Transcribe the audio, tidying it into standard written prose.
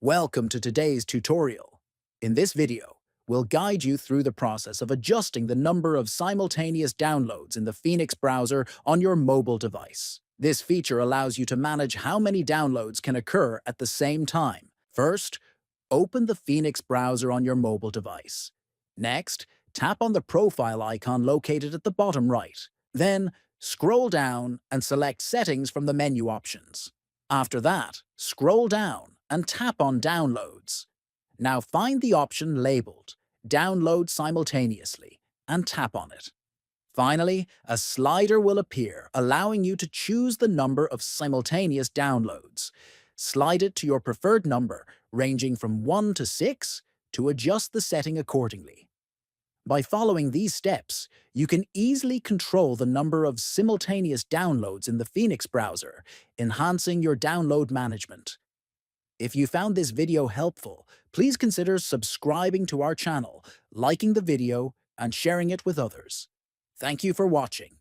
Welcome to today's tutorial. In this video, we'll guide you through the process of adjusting the number of simultaneous downloads in the Phoenix browser on your mobile device. This feature allows you to manage how many downloads can occur at the same time. First, open the Phoenix browser on your mobile device. Next, tap on the profile icon located at the bottom right. Then, scroll down and select Settings from the menu options. After that, scroll down and tap on Downloads. Now find the option labeled Download Simultaneously and tap on it. Finally, a slider will appear, allowing you to choose the number of simultaneous downloads. Slide it to your preferred number, ranging from 1 to 6, to adjust the setting accordingly. By following these steps, you can easily control the number of simultaneous downloads in the Phoenix browser, enhancing your download management. If you found this video helpful, please consider subscribing to our channel, liking the video, and sharing it with others. Thank you for watching.